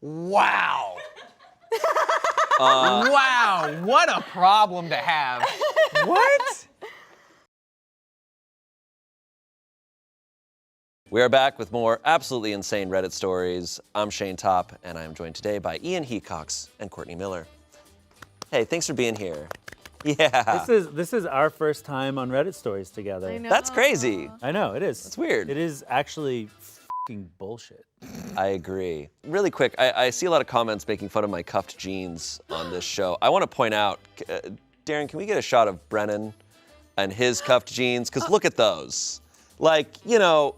Wow. Wow, what a problem to have. What? We are back with more absolutely insane Reddit stories. I'm Shayne Topp, and I am joined today by Ian Hecox and Courtney Miller. Hey, thanks for being here. Yeah. This is our first time on Reddit stories together. I know. That's crazy. I know, it is. That's weird. It is actually fucking bullshit. I agree. Really quick, I see a lot of comments making fun of my cuffed jeans on this show. I want to point out, Darren, can we get a shot of Brennan and his cuffed jeans? Because look at those. Like, you know,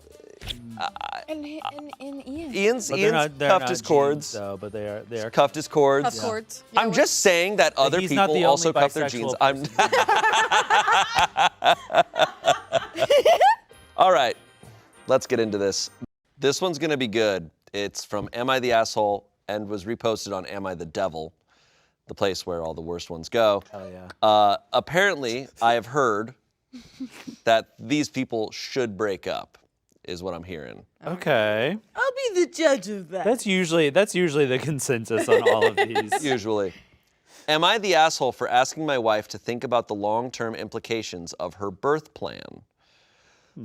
And Ian. Ian's They're cuffed not his cords. jeans, though, but they are. Cuffed his cords. Cuff cords. Yeah, I'm just saying that other He's not people the also only cuff their jeans. bisexual All right, let's get into this. This one's gonna be good. It's from Am I the Asshole and was reposted on Am I the Devil, the place where all the worst ones go. Hell yeah. Apparently, I have heard that these people should break up, is what I'm hearing. Okay. I'll be the judge of that. That's usually the consensus on all of these. Usually. Am I the asshole for asking my wife to think about the long-term implications of her birth plan?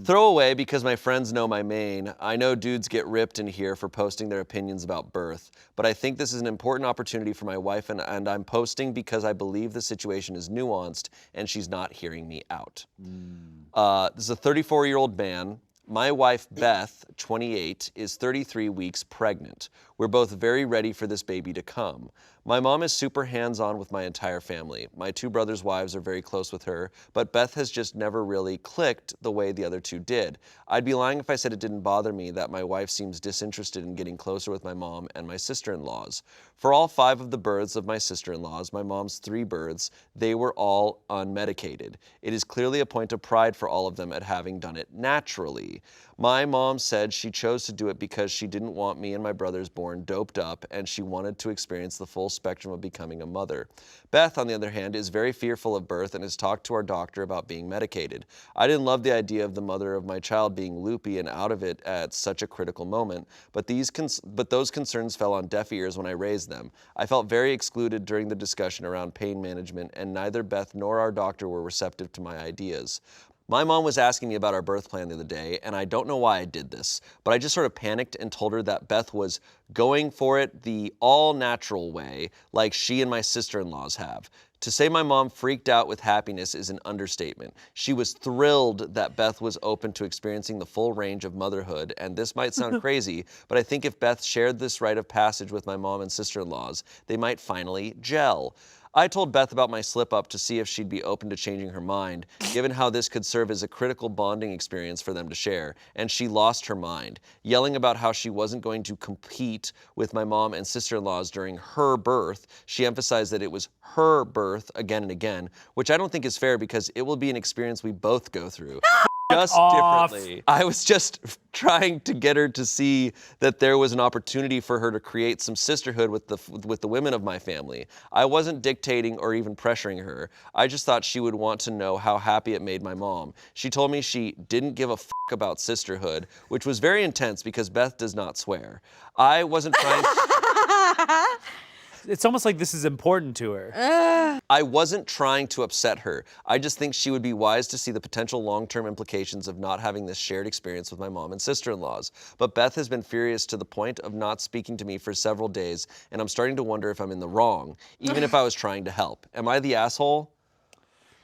Throw away because my friends know my main. I know dudes get ripped in here for posting their opinions about birth, but I think this is an important opportunity for my wife, and I'm posting because I believe the situation is nuanced and she's not hearing me out. This is a 34-year-old man. My wife, Beth, 28, is 33 weeks pregnant. We're both very ready for this baby to come. My mom is super hands-on with my entire family. My two brothers' wives are very close with her, but Beth has just never really clicked the way the other two did. I'd be lying if I said it didn't bother me that my wife seems disinterested in getting closer with my mom and my sister-in-laws. For all 5 of the births of my sister-in-laws, my mom's 3 births, they were all unmedicated. It is clearly a point of pride for all of them at having done it naturally. My mom said she chose to do it because she didn't want me and my brothers born doped up, and she wanted to experience the full spectrum of becoming a mother. Beth, on the other hand, is very fearful of birth and has talked to our doctor about being medicated. I didn't love the idea of the mother of my child being loopy and out of it at such a critical moment, but those concerns fell on deaf ears when I raised them. I felt very excluded during the discussion around pain management, and neither Beth nor our doctor were receptive to my ideas. My mom was asking me about our birth plan the other day, and I don't know why I did this, but I just sort of panicked and told her that Beth was going for it the all-natural way, like she and my sister-in-laws have. To say my mom freaked out with happiness is an understatement. She was thrilled that Beth was open to experiencing the full range of motherhood, and this might sound crazy, but I think if Beth shared this rite of passage with my mom and sister-in-laws, they might finally gel. I told Beth about my slip-up to see if she'd be open to changing her mind, given how this could serve as a critical bonding experience for them to share, and she lost her mind, yelling about how she wasn't going to compete with my mom and sister-in-laws during her birth. She emphasized that it was her birth again and again, which I don't think is fair because it will be an experience we both go through. Just differently. I was just trying to get her to see that there was an opportunity for her to create some sisterhood with the women of my family. I wasn't dictating or even pressuring her. I just thought she would want to know how happy it made my mom. She told me she didn't give a fuck about sisterhood, which was very intense because Beth does not swear. I wasn't trying It's almost like this is important to her. I wasn't trying to upset her. I just think she would be wise to see the potential long-term implications of not having this shared experience with my mom and sister-in-laws. But Beth has been furious to the point of not speaking to me for several days, and I'm starting to wonder if I'm in the wrong, even if I was trying to help. Am I the asshole?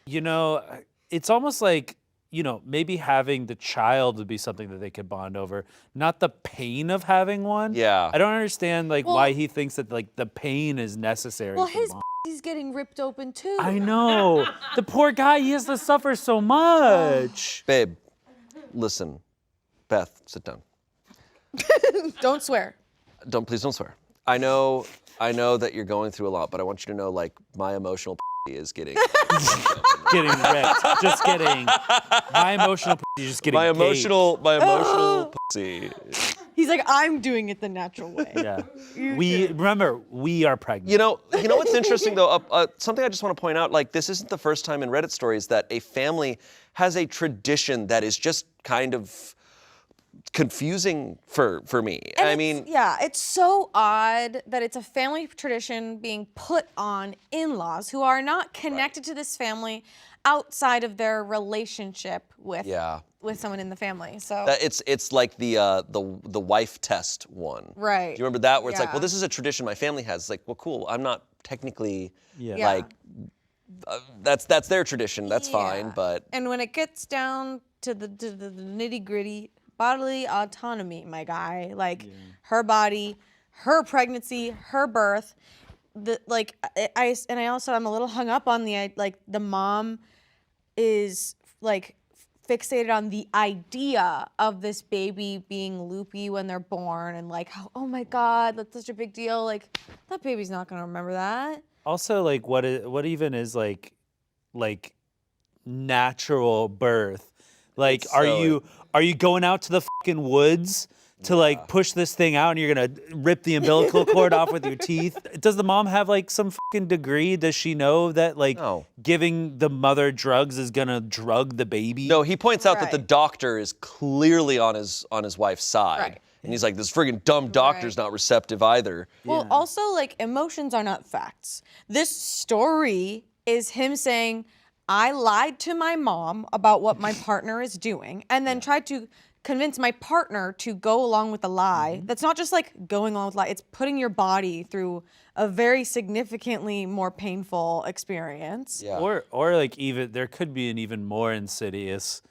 You know, it's almost like, you know, maybe having the child would be something that they could bond over, not the pain of having one. Yeah. I don't understand, like, why he thinks that, like, the pain is necessary. Well, for his bond. he's getting ripped open too. I know. The poor guy, he has to suffer so much. Babe, listen. Beth, sit down. Don't swear. Please don't swear. I know that you're going through a lot, but I want you to know, like, my emotional is getting Getting ripped. Just kidding. My emotional is just getting my emotional pussy. He's like, I'm doing it the natural way. Yeah. We are pregnant. You know what's interesting though? Something I just want to point out, like, this isn't the first time in Reddit stories that a family has a tradition that is just kind of confusing for me. And I it's- mean, yeah, it's so odd that it's a family tradition being put on in-laws who are not connected to this family outside of their relationship with someone in the family. So it's like the wife test one. Right. Do you remember that where it's like, Yeah. well, this is a tradition my family has. It's like, well, cool. I'm not technically Yeah. like that's their tradition. That's fine, Yeah. but And when it gets down to the nitty gritty, bodily autonomy, my guy, like her body, her pregnancy, her birth, I also I'm a little hung up on the mom is like fixated on the idea of this baby being loopy when they're born and like how, oh my God, that's such a big deal. Like that baby's not gonna remember that. Also, like, what even is like natural birth? Like, It's are so- you going out to the fucking woods to like push this thing out and you're gonna rip the umbilical cord off with your teeth? Does the mom have like some fucking degree? Does she know that like No. giving the mother drugs is gonna drug the baby? No, he points out that the Right. doctor is clearly on his wife's side. Right. And he's like, this friggin' dumb doctor's not receptive either. Well, also, like, emotions are not facts. This story is him saying, I lied to my mom about what my partner is doing, and then tried to convince my partner to go along with the lie. That's not just like going along with the lie, it's putting your body through a very significantly more painful experience. Yeah. Or like even there could be an even more insidious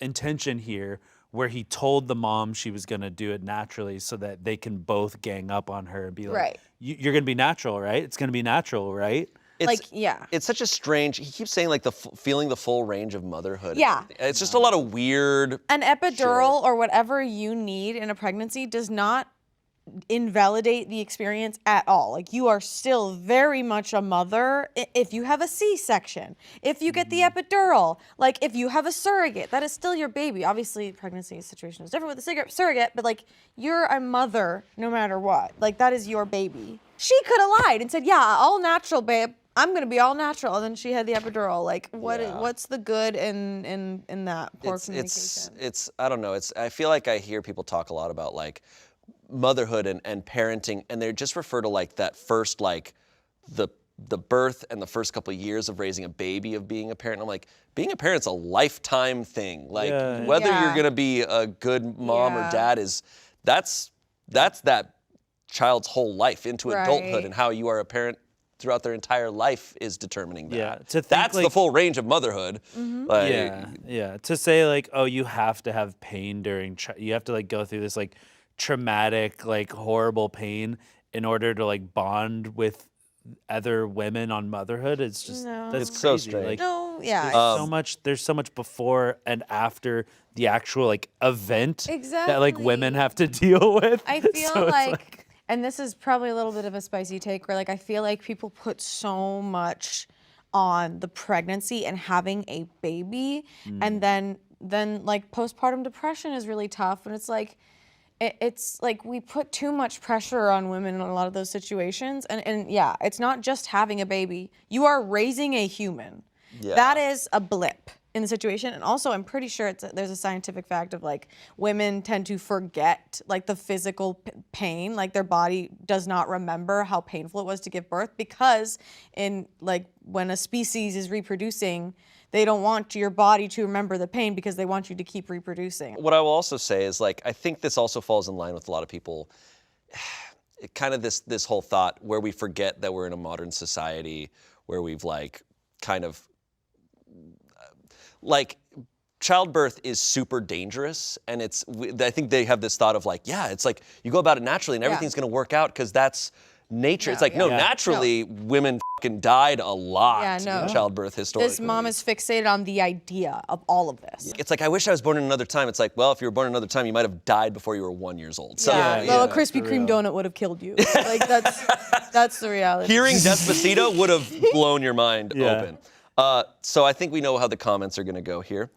intention here where he told the mom she was gonna do it naturally so that they can both gang up on her and be like, Right. You're gonna be natural, right? It's gonna be natural, right? It's, yeah. It's such a strange, he keeps saying like feeling the full range of motherhood. and Yeah. everything. It's just a lot of weird. An epidural or whatever you need in a pregnancy does not invalidate the experience at all. Like you are still very much a mother if you have a C-section, if you get the epidural, like if you have a surrogate, that is still your baby. Obviously, pregnancy situation is different with a surrogate, but like you're a mother no matter what. Like that is your baby. She could have lied and said, "Yeah, all natural, babe. I'm gonna be all natural," and then she had the epidural. Like, what's the good in that poor communication? It's I don't know. I feel like I hear people talk a lot about like motherhood and parenting, and they just refer to like that first like the birth and the first couple of years of raising a baby, of being a parent. I'm like, being a parent's a lifetime thing. Like whether you're gonna be a good mom or dad that's that child's whole life into adulthood, and how you are a parent throughout their entire life is determining that. Yeah, to think, that's the like- full range of motherhood. Like, Yeah. To say like, oh, you have to have pain during, you have to like go through this like traumatic, like horrible pain in order to like bond with other women on motherhood. It's just that's It's so crazy. strange. Like, No, yeah. there's so much before and after the actual like event that like women have to deal with. I feel So it's like, and this is probably a little bit of a spicy take, where like I feel like people put so much on the pregnancy and having a baby, and then like postpartum depression is really tough, and it's like it's like we put too much pressure on women in a lot of those situations, and yeah, it's not just having a baby. You are raising a human. Yeah. That is a blip in the situation. And also, I'm pretty sure there's a scientific fact of like women tend to forget like the physical pain, like their body does not remember how painful it was to give birth, because in like when a species is reproducing, they don't want your body to remember the pain because they want you to keep reproducing. What I will also say is like, I think this also falls in line with a lot of people, kind of this whole thought where we forget that we're in a modern society where we've like kind of like childbirth is super dangerous, and I think they have this thought of like, yeah, it's like you go about it naturally and everything's gonna work out because that's nature. It's like, no, naturally women fucking died a lot in childbirth historically. This mom is fixated on the idea of all of this. It's like, I wish I was born in another time. It's like, well, if you were born in another time, you might have died before you were 1 year old. So, Well, a Krispy Kreme donut would have killed you. Like that's the reality. Hearing Despacito would have blown your mind open. So I think we know how the comments are going to go here.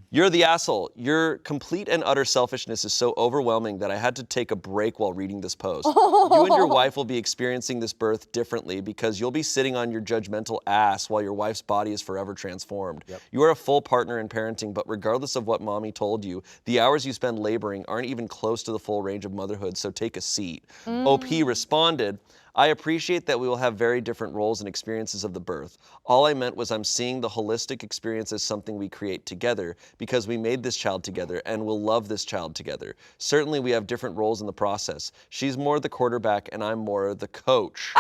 You're the asshole. Your complete and utter selfishness is so overwhelming that I had to take a break while reading this post. You and your wife will be experiencing this birth differently because you'll be sitting on your judgmental ass while your wife's body is forever transformed. You are a full partner in parenting, but regardless of what mommy told you, the hours you spend laboring aren't even close to the full range of motherhood, so take a seat. OP responded, I appreciate that we will have very different roles and experiences of the birth. All I meant was I'm seeing the holistic experience as something we create together because we made this child together and will love this child together. Certainly we have different roles in the process. She's more the quarterback and I'm more the coach.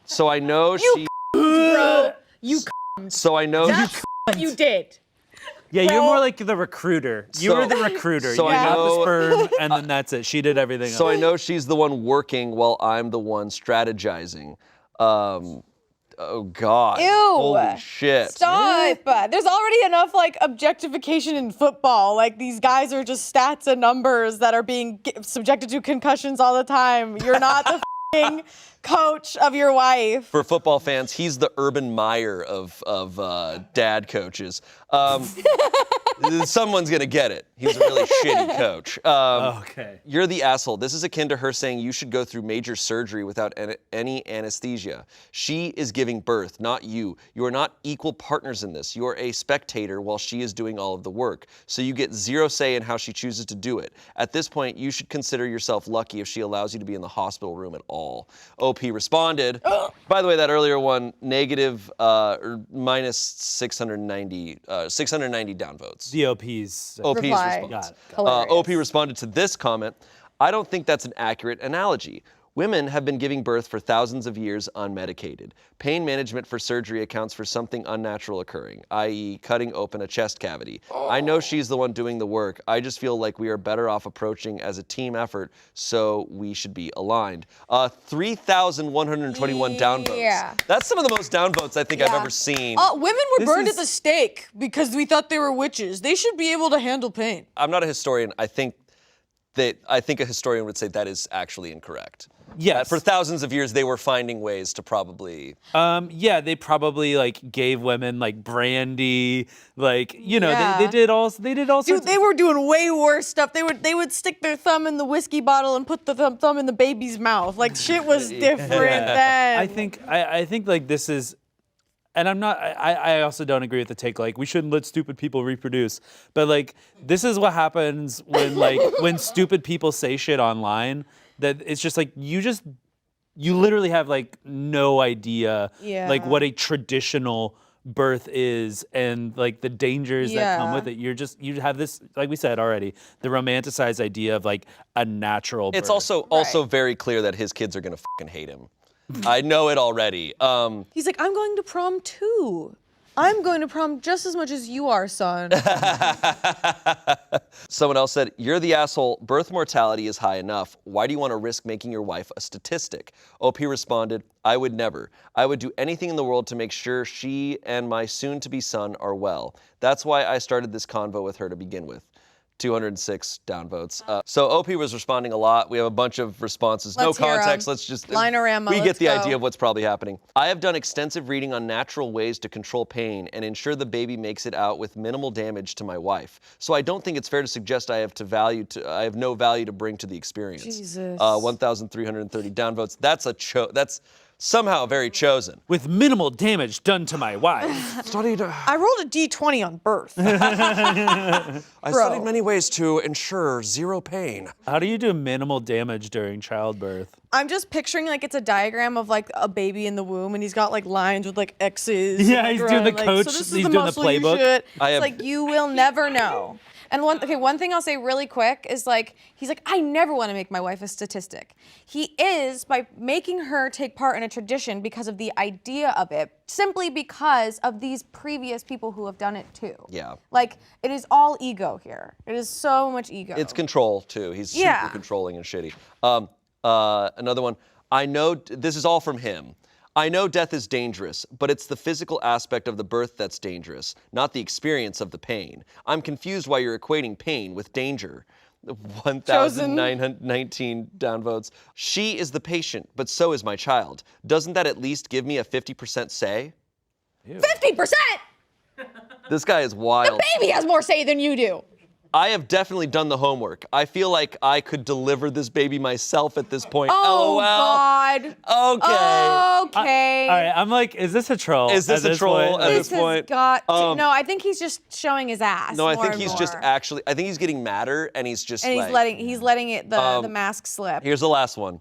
So I know Bro, you So I know that's what you did. Yeah, you're more like the recruiter. You were the recruiter. So you I got the know- sperm, and then that's it. She did everything So else. I know she's the one working while I'm the one strategizing. Oh God. Ew. Holy shit. Stop. There's already enough like objectification in football. Like these guys are just stats and numbers that are being subjected to concussions all the time. You're not the f***ing coach of your wife. For football fans, he's the Urban Meyer of dad coaches. Someone's gonna get it. He's a really shitty coach. Okay. You're the asshole. This is akin to her saying you should go through major surgery without any anesthesia. She is giving birth, not you. You are not equal partners in this. You are a spectator while she is doing all of the work. So you get zero say in how she chooses to do it. At this point, you should consider yourself lucky if she allows you to be in the hospital room at all. OP responded. By the way, that earlier one, negative or minus 690 downvotes. The OP's. OP's Reply. response. Got it. Hilarious. OP responded to this comment, I don't think that's an accurate analogy. Women have been giving birth for thousands of years unmedicated. Pain management for surgery accounts for something unnatural occurring, i.e. cutting open a chest cavity. I know she's the one doing the work. I just feel like we are better off approaching as a team effort, so we should be aligned. 3,121 downvotes. Yeah. That's some of the most downvotes I think I've Yeah. ever seen. Women were This burned is- at the stake because we thought they were witches. They should be able to handle pain. I'm not a historian. I think a historian would say that is actually incorrect. Yes. For thousands of years, they were finding ways to probably. Yeah, they probably like gave women like brandy, like Yeah. they did all sorts. Dude, they were doing way worse stuff. They would stick their thumb in the whiskey bottle and put the thumb in the baby's mouth. Like shit was different then. I think like this is, and I also don't agree with the take like we shouldn't let stupid people reproduce. But like this is what happens when when stupid people say shit online that it's just like you literally have like no idea like what a traditional birth is and like the dangers that come with it. You have this, like we said already, the romanticized idea of like a natural birth. It's also very clear that his kids are gonna fucking hate him. I know it already. He's like, I'm going to prom too. I'm going to prom just as much as you are, son. Someone else said, you're the asshole. Birth mortality is high enough. Why do you want to risk making your wife a statistic? OP responded, I would never. I would do anything in the world to make sure she and my soon-to-be son are well. That's why I started this convo with her to begin with. 206 downvotes. So OP was responding a lot. We have a bunch of responses. Let's no hear 'em. context. Let's just Linorama, we get let's the go. idea of what's probably happening. I have done extensive reading on natural ways to control pain and ensure the baby makes it out with minimal damage to my wife. So I don't think it's fair to suggest I have no value to bring to the experience. Jesus. 1,330 downvotes. That's somehow very chosen. with minimal damage done to my wife. I rolled a D20 on birth. I studied many ways to ensure zero pain. How do you do minimal damage during childbirth? I'm just picturing like it's a diagram of like a baby in the womb, and he's got like lines with like X's. Yeah, like, he's doing the around, like, coach- So this is he's the doing the muscle you playbook. should- I have- It's like you will never know. And one thing I'll say really quick is like he's like I never want to make my wife a statistic. He is by making her take part in a tradition because of the idea of it, simply because of these previous people who have done it too. Yeah. Like it is all ego here. It is so much ego. It's control too. He's Yeah. super controlling and shitty. Another one. I know this is all from him. I know death is dangerous, but it's the physical aspect of the birth that's dangerous, not the experience of the pain. I'm confused why you're equating pain with danger. 1,919 downvotes. She is the patient, but so is my child. Doesn't that at least give me a 50% say? 50%. This guy is wild. Baby has more say than you do. I have definitely done the homework. I feel like I could deliver this baby myself at this point. Oh, LOL. God. Okay. Okay. All right, I'm like, is this a troll? Is this at a troll point? at This this point? has got to, no, I think he's just showing his ass. No, I more think and he's just more. actually, I think he's getting madder and he's just And like. he's letting it the mask slip. Here's the last one.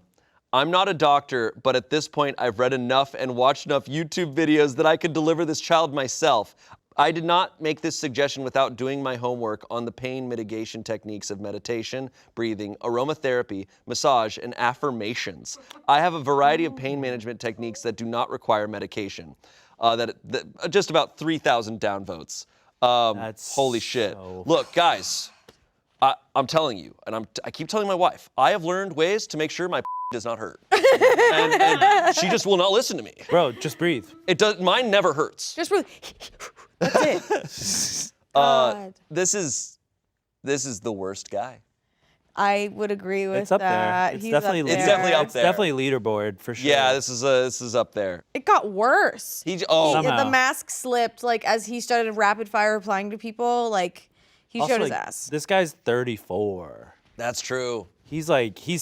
I'm not a doctor, but at this point I've read enough and watched enough YouTube videos that I could deliver this child myself. I did not make this suggestion without doing my homework on the pain mitigation techniques of meditation, breathing, aromatherapy, massage, and affirmations. I have a variety of pain management techniques that do not require medication. That just about 3,000 downvotes. That's Holy shit. so Look, guys, I'm telling you, and I keep telling my wife, I have learned ways to make sure my does not hurt. and she just will not listen to me. Bro, just breathe. It does. Mine never hurts. Just really, that's it. God. This is the worst guy. I would agree with It's up that. there. It's He's definitely up there. It's definitely up It's there. definitely leaderboard for sure. Yeah, this is up there. It got worse. The Somehow. The mask slipped, like, as he started rapid fire replying to people, like, he Also, showed his like, ass. This guy's 34. That's true. He's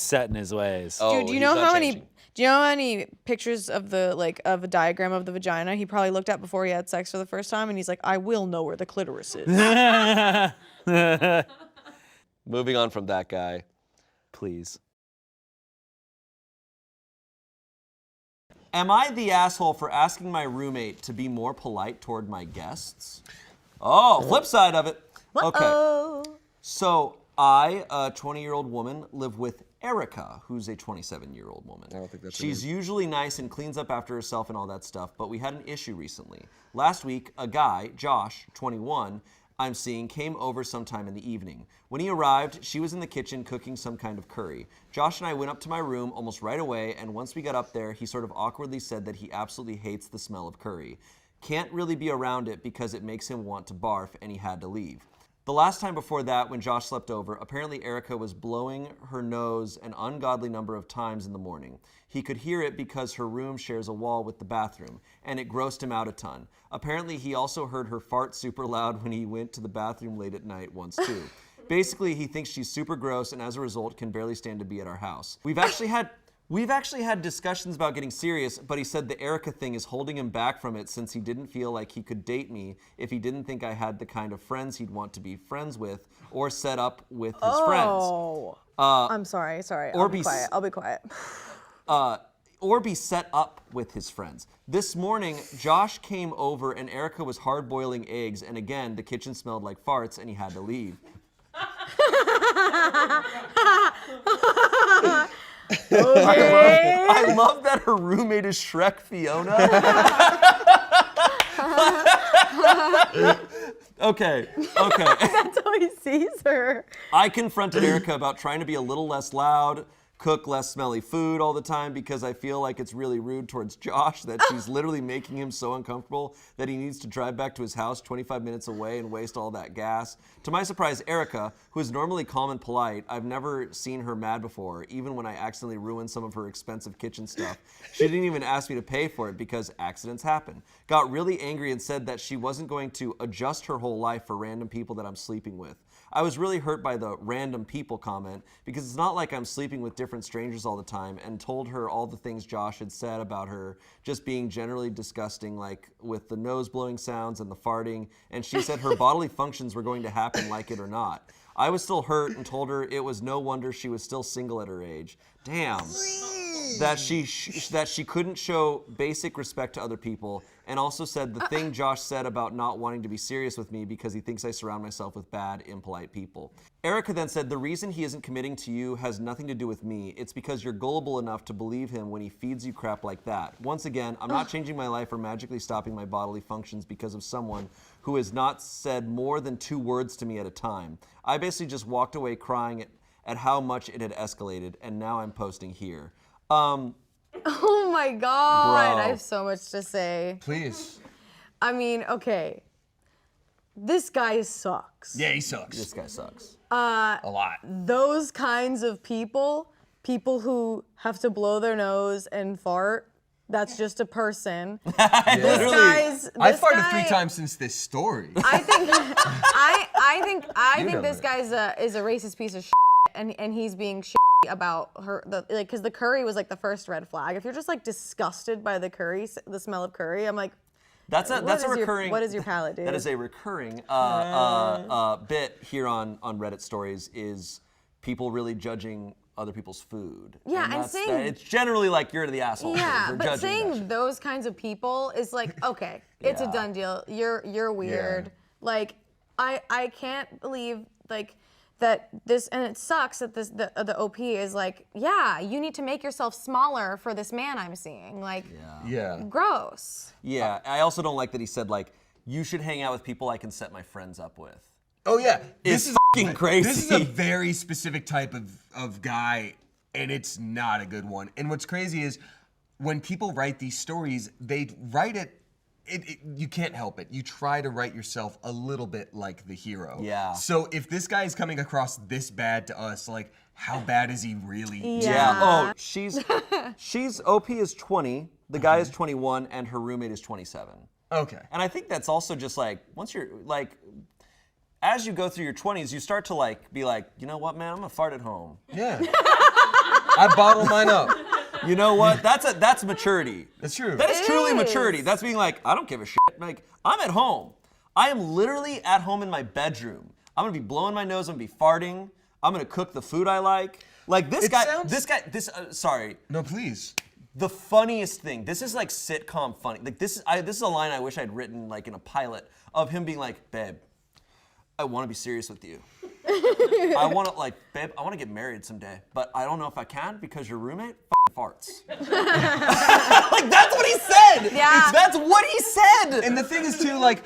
set in his ways. Oh, Dude, do you he's know not how changing. many? Do you know how many pictures of of a diagram of the vagina he probably looked at before he had sex for the first time, and he's like, I will know where the clitoris is. Moving on from that guy. Please. Am I the asshole for asking my roommate to be more polite toward my guests? Oh, flip side of it. Okay. Oh. So I, a 20-year-old woman, live with Erica, who's a 27-year-old woman. I don't think that's She's usually nice and cleans up after herself and all that stuff, but we had an issue recently. Last week, a guy, Josh, 21, I'm seeing, came over sometime in the evening. When he arrived, she was in the kitchen cooking some kind of curry. Josh and I went up to my room almost right away, and once we got up there, he sort of awkwardly said that he absolutely hates the smell of curry. Can't really be around it because it makes him want to barf, and he had to leave. The last time before that, when Josh slept over, apparently Erica was blowing her nose an ungodly number of times in the morning. He could hear it because her room shares a wall with the bathroom, and it grossed him out a ton. Apparently, he also heard her fart super loud when he went to the bathroom late at night once too. Basically, he thinks she's super gross and as a result can barely stand to be at our house. We've actually had discussions about getting serious, but he said the Erica thing is holding him back from it since he didn't feel like he could date me if he didn't think I had the kind of friends he'd want to be friends with or set up with his friends. Oh. I'm sorry. I'll be quiet. Or be set up with his friends. This morning, Josh came over and Erica was hard boiling eggs, and again, the kitchen smelled like farts and he had to leave. I love that her roommate is Shrek Fiona. Okay. That's how he sees her. I confronted Erica about trying to be a little less loud, cook less smelly food all the time because I feel like it's really rude towards Josh that she's literally making him so uncomfortable that he needs to drive back to his house 25 minutes away and waste all that gas. To my surprise, Erica, who is normally calm and polite, I've never seen her mad before, even when I accidentally ruined some of her expensive kitchen stuff. She didn't even ask me to pay for it because accidents happen. Got really angry and said that she wasn't going to adjust her whole life for random people that I'm sleeping with. I was really hurt by the random people comment because it's not like I'm sleeping with different strangers all the time, and told her all the things Josh had said about her just being generally disgusting, like with the nose blowing sounds and the farting, and she said her bodily functions were going to happen like it or not. I was still hurt and told her it was no wonder she was still single at her age. Damn. That she couldn't show basic respect to other people, and also said the thing Josh said about not wanting to be serious with me because he thinks I surround myself with bad, impolite people. Erica then said the reason he isn't committing to you has nothing to do with me. It's because you're gullible enough to believe him when he feeds you crap like that. Once again, I'm not changing my life or magically stopping my bodily functions because of someone who has not said more than 2 words to me at a time. I basically just walked away crying at how much it had escalated, and now I'm posting here. Oh my God. Bro. I have so much to say. Please. I mean, okay. This guy sucks. Yeah, he sucks. This guy sucks. A lot. Those kinds of people who have to blow their nose and fart That's just a person. Literally. I farted guy- 3 times since this story. I think I think know this that. guy's is a racist piece of shit, and he's being shit about her because the curry was like the first red flag. If you're just like disgusted by the curry, the smell of curry, I'm like, That's a recurring. what is your palate, dude? That is a recurring bit here on Reddit stories is people really judging other people's food. Yeah, and that's- saying- it's generally like you're the asshole. Yeah, for but judging saying that shit. those kinds of people is like, okay, it's Yeah. a done deal. You're weird. Yeah. Like, I can't believe like that this, and it sucks that the OP is like, yeah, you need to make yourself smaller for this man I'm seeing. Like, Yeah. gross. Yeah, I also don't like that he said like you should hang out with people I can set my friends up with. Oh yeah. It's fucking crazy. This is a very specific type of guy, and it's not a good one. And what's crazy is when people write these stories, they write it. You can't help it. You try to write yourself a little bit like the hero. Yeah. So if this guy is coming across this bad to us, like, how bad is he really? Yeah. Oh, she's OP is 20, the guy is 21, and her roommate is 27. Okay. And I think that's also just like once you're like, as you go through your 20s, you start to like be like, you know what, man, I'm gonna fart at home. Yeah. I bottle mine up. You know what? That's maturity. That's true. That is It truly is. maturity. That's being like, I don't give a shit. Like, I'm at home. I am literally at home in my bedroom. I'm gonna be blowing my nose. I'm gonna be farting. I'm gonna cook the food I like. Like this It guy. sounds- Sorry. No, please. The funniest thing. This is like sitcom funny. Like this is a line I wish I'd written like in a pilot of him being like, babe, I want to be serious with you. I want to babe, I want to get married someday, but I don't know if I can because your roommate farts. Like that's what he said. Yeah. That's what he said. And the thing is too, like,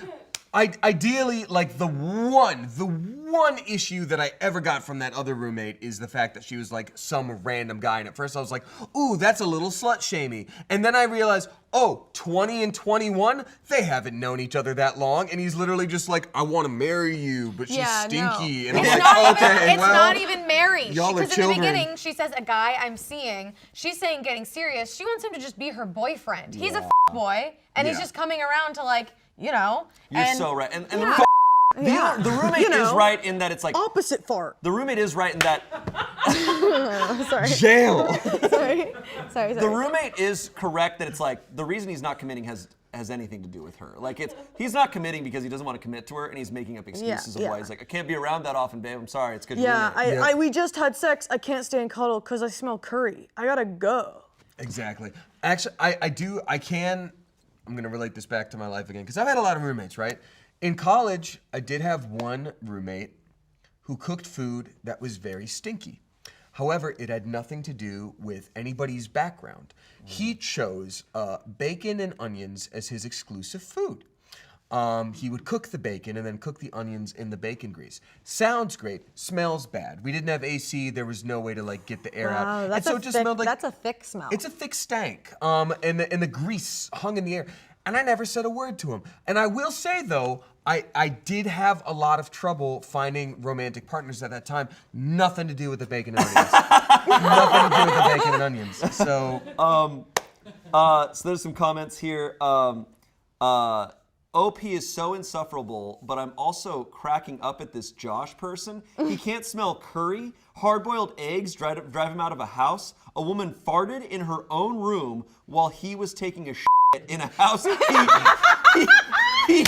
ideally, like the one issue that I ever got from that other roommate is the fact that she was like some random guy. And at first I was like, ooh, that's a little slut-shamey. And then I realized, oh, 20 and 21, they haven't known each other that long. And he's literally just like, I want to marry you, but she's Yeah, no. stinky. And I'm It's like, not okay, even, it's well, not even married. y'all are Because in the children. beginning, she says a guy I'm seeing. She's saying getting serious. She wants him to just be her boyfriend. He's a boy, and he's Yeah. just coming around to like, you know. You're and so right. And Yeah. the roommate is right in that it's like Opposite fart. the roommate is right in that Sorry. jail. Sorry. the roommate is correct that it's like the reason he's not committing has anything to do with her. Like he's not committing because he doesn't want to commit to her, and he's making up excuses of why yeah. he's like, I can't be around that often, babe. I'm sorry. It's because Yeah, we just had sex. I can't stay and cuddle because I smell curry. I gotta go. Exactly. Actually, I'm going to relate this back to my life again, because I've had a lot of roommates, right? In college, I did have one roommate who cooked food that was very stinky. However, it had nothing to do with anybody's background. He chose bacon and onions as his exclusive food. He would cook the bacon and then cook the onions in the bacon grease. Sounds great, smells bad. We didn't have AC, there was no way to like get the air out. Wow, And that's so a it just thick, smelled like that's a thick smell. it's a thick stank, and the grease hung in the air, and I never said a word to him. And I will say though, I did have a lot of trouble finding romantic partners at that time. Nothing to do with the bacon and onions. Nothing to do with the bacon and onions. So, So there's some comments here. OP is so insufferable, but I'm also cracking up at this Josh person. He can't smell curry. Hard-boiled eggs drive him out of a house. A woman farted in her own room while he was taking a shit in a house he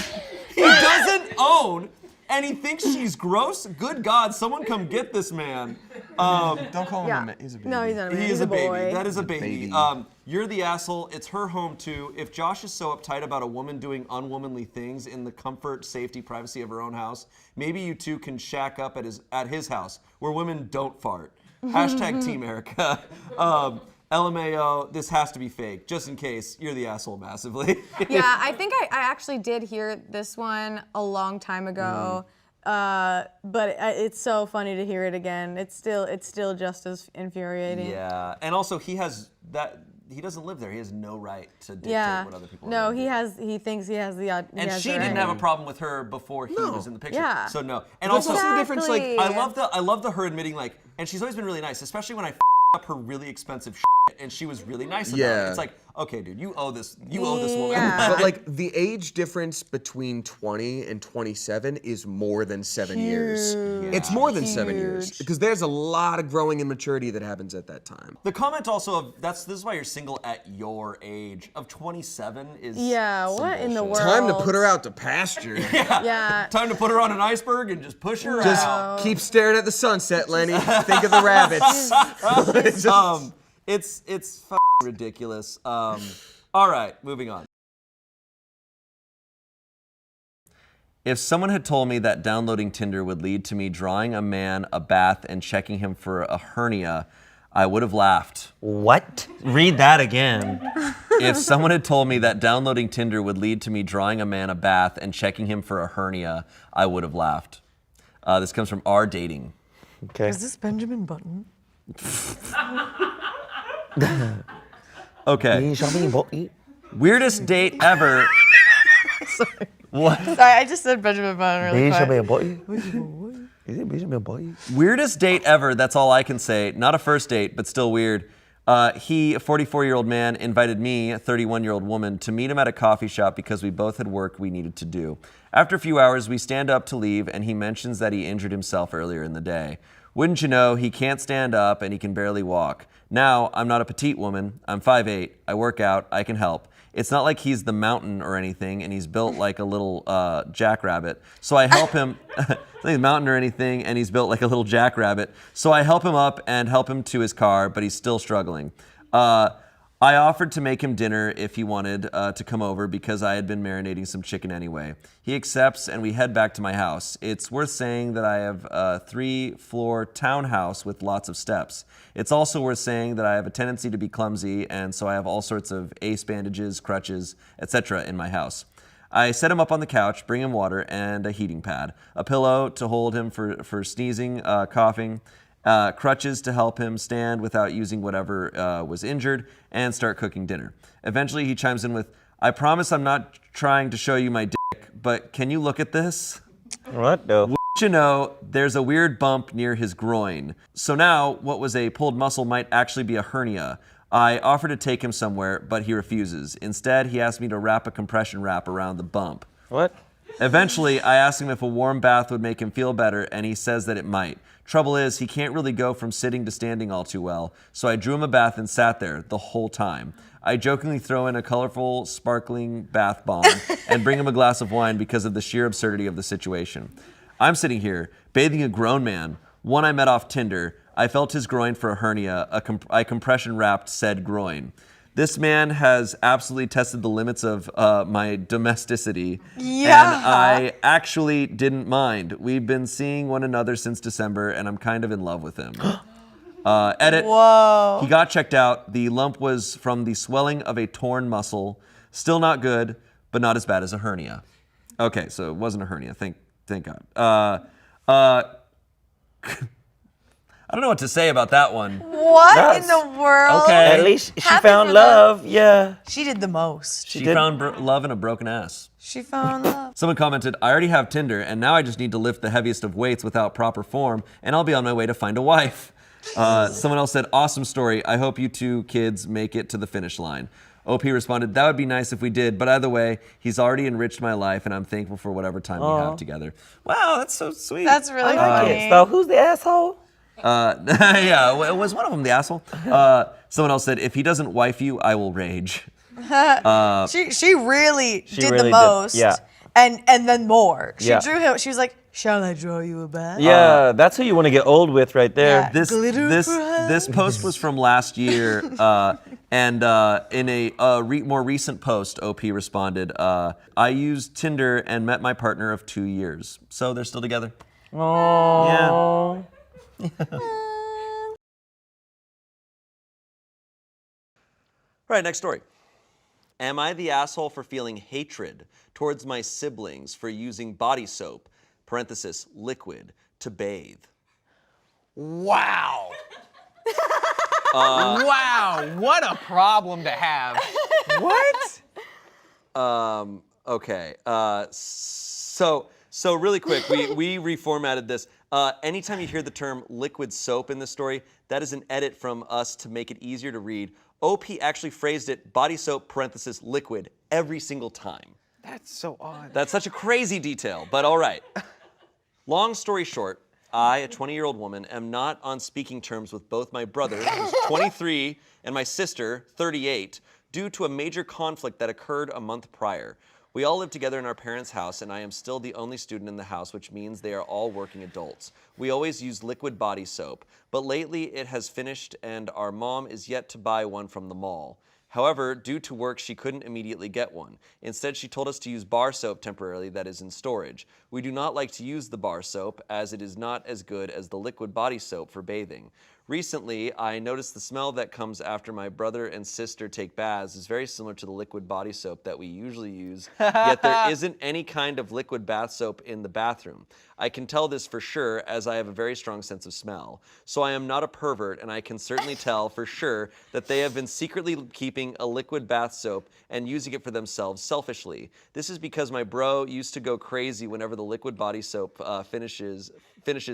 doesn't own, and he thinks she's gross. Good God, someone come get this man. don't call him a man. He's a baby. No, he's not a man. He He's is a baby. boy. That is a baby. baby. You're the asshole. It's her home too. If Josh is so uptight about a woman doing unwomanly things in the comfort, safety, privacy of her own house, maybe you two can shack up at his house where women don't fart. Hashtag Team Erica. LMAO, this has to be fake. Just in case, you're the asshole massively. Yeah, I think I actually did hear this one a long time ago, but it's so funny to hear it again. It's still just as infuriating. Yeah, and also he doesn't live there. He has no right to dictate Yeah. what other people are No, gonna do. he thinks he has the odd. And she didn't have a problem with her before he was in the picture. Yeah. So no. And That's also also the difference, like, Exactly. I love the her admitting like, and she's always been really nice, especially when I up her really expensive shit, and she was really nice about it. It's like, okay, dude, you owe this woman. Yeah. But like the age difference between 20 and 27 is more than 7 years. It's more than 7 years because there's a lot of growing and maturity that happens at that time. The comment also of this is why you're single at your age of 27 is Yeah, some what in the bullshit. world? Time to put her out to pasture. Yeah. Time to put her on an iceberg and just push her Just out. keep staring at the sunset, Lenny. Think of the rabbits. It's f***ing ridiculous. All right, moving on. If someone had told me that downloading Tinder would lead to me drawing a man a bath and checking him for a hernia, I would have laughed. What? Read that again. If someone had told me that downloading Tinder would lead to me drawing a man a bath and checking him for a hernia, I would have laughed. This comes from R Dating. Okay. Is this Benjamin Button? Okay. Weirdest date ever. Sorry. What? Sorry, I just said Benjamin Button really quick. Is it Benjamin Boy? Weirdest date ever, that's all I can say. Not a first date, but still weird. He, a 44-year-old man, invited me, a 31-year-old woman, to meet him at a coffee shop because we both had work we needed to do. After a few hours, we stand up to leave, and he mentions that he injured himself earlier in the day. Wouldn't you know, he can't stand up and he can barely walk. Now, I'm not a petite woman. I'm 5'8". I work out. I can help. It's not like he's the mountain or anything, and he's built like a little jackrabbit. So I help him. He's not the mountain or anything, and he's built like a little jackrabbit. So I help him up and help him to his car, but he's still struggling. I offered to make him dinner if he wanted to come over because I had been marinating some chicken anyway. He accepts, and we head back to my house. It's worth saying that I have a 3-floor townhouse with lots of steps. It's also worth saying that I have a tendency to be clumsy, and so I have all sorts of ace bandages, crutches, etc. in my house. I set him up on the couch, bring him water and a heating pad, a pillow to hold him for sneezing, coughing, crutches to help him stand without using whatever was injured, and start cooking dinner. Eventually he chimes in with, I promise I'm not trying to show you my dick, but can you look at this? What the? You know, there's a weird bump near his groin. So now, what was a pulled muscle might actually be a hernia. I offer to take him somewhere, but he refuses. Instead, he asked me to wrap a compression wrap around the bump. What? Eventually, I asked him if a warm bath would make him feel better, and he says that it might. Trouble is, he can't really go from sitting to standing all too well, so I drew him a bath and sat there the whole time. I jokingly throw in a colorful, sparkling bath bomb and bring him a glass of wine because of the sheer absurdity of the situation. I'm sitting here, bathing a grown man, one I met off Tinder. I felt his groin for a hernia. I compression wrapped said groin. This man has absolutely tested the limits of my domesticity. Yeah. And I actually didn't mind. We've been seeing one another since December, and I'm kind of in love with him. Edit. Whoa. He got checked out. The lump was from the swelling of a torn muscle. Still not good, but not as bad as a hernia. Okay, so it wasn't a hernia. Thank God. I don't know what to say about that one. What in the world? Okay. At least she Happy found for love. Yeah. She did the most. She did. found love in a broken ass. She found love. Someone commented, I already have Tinder, and now I just need to lift the heaviest of weights without proper form, and I'll be on my way to find a wife. Someone else said, awesome story. I hope you two kids make it to the finish line. OP responded, that would be nice if we did, but either way, he's already enriched my life, and I'm thankful for whatever time we have together. Wow, that's so sweet. That's really funny. So who's the asshole? Yeah, was one of them the asshole? Someone else said, if he doesn't wife you, I will rage. She really did really the did, most. yeah. And then more. She Yeah. drew him. She was like, shall I draw you a bath? Yeah, that's who you want to get old with right there. Yeah. This Glitter this post was from last year, and in a more recent post, OP responded, I used Tinder and met my partner of 2 years. So they're still together. Oh. All right, next story. Am I the asshole for feeling hatred towards my siblings for using body soap, parenthesis, liquid, to bathe? Wow. Wow, what a problem to have. What? Okay. So really quick, we reformatted this. Anytime you hear the term liquid soap in this story, That is an edit from us to make it easier to read. OP actually phrased it body soap parenthesis liquid every single time. That's so odd. That's such a crazy detail, but all right. Long story short, I, a 20-year-old woman, am not on speaking terms with both my brother, who's 23, and my sister, 38, due to a major conflict that occurred a month prior. We all live together in our parents' house, and I am still the only student in the house, which means they are all working adults. We always use liquid body soap, but lately it has finished and our mom is yet to buy one from the mall. However, due to work, she couldn't immediately get one. Instead, she told us to use bar soap temporarily that is in storage. We do not like to use the bar soap as it is not as good as the liquid body soap for bathing. Recently, I noticed the smell that comes after my brother and sister take baths is very similar to the liquid body soap that we usually use, yet there isn't any kind of liquid bath soap in the bathroom. I can tell this for sure as I have a very strong sense of smell. So I am not a pervert, and I can certainly tell for sure that they have been secretly keeping a liquid bath soap and using it for themselves selfishly. This is because my bro used to go crazy whenever the liquid body soap finishes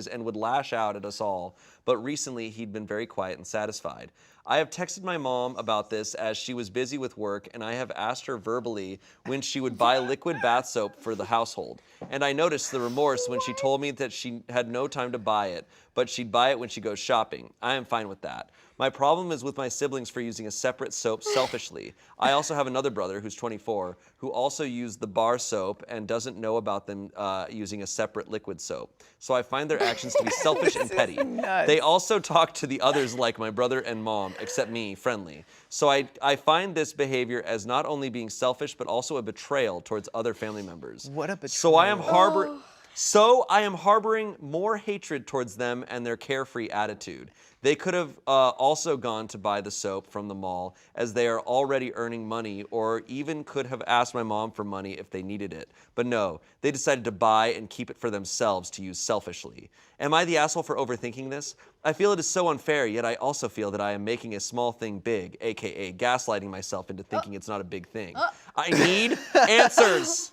and would lash out at us all, but recently he'd been very quiet and satisfied. I have texted my mom about this as she was busy with work, and I have asked her verbally when she would buy liquid bath soap for the household. And I noticed the remorse when she told me that she had no time to buy it, but she'd buy it when she goes shopping. I am fine with that. My problem is with my siblings for using a separate soap selfishly. I also have another brother who's 24 who also used the bar soap and doesn't know about them using a separate liquid soap. So I find their actions to be selfish and petty. They also talk to the others like my brother and mom, except me, friendly. So I find this behavior as not only being selfish, but also a betrayal towards other family members. What a betrayal. So I am harboring more hatred towards them and their carefree attitude. They could have also gone to buy the soap from the mall as they are already earning money, or even could have asked my mom for money if they needed it. But no, they decided to buy and keep it for themselves to use selfishly. Am I the asshole for overthinking this? I feel it is so unfair, yet I also feel that I am making a small thing big, aka gaslighting myself into thinking it's not a big thing. I need answers.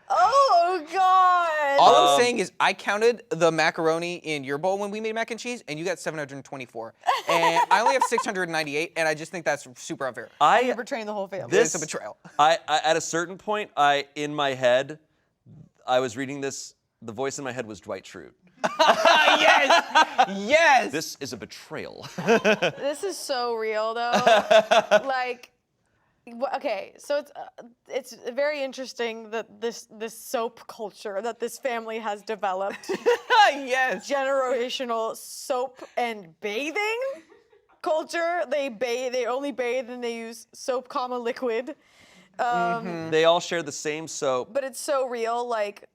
Oh God! All I'm saying is I counted the macaroni in your bowl when we made mac and cheese, and you got 724. And I only have 698, and I just think that's super unfair. You're betraying the whole family. It's a betrayal. I at a certain point, in my head, I was reading this. The voice in my head was Dwight Schrute. Yes! Yes! This is a betrayal. This is so real, though. Like, okay, so it's very interesting that this soap culture that this family has developed. Yes. Generational soap and bathing culture. They only bathe and they use soap, liquid. They all share the same soap. But it's so real, like,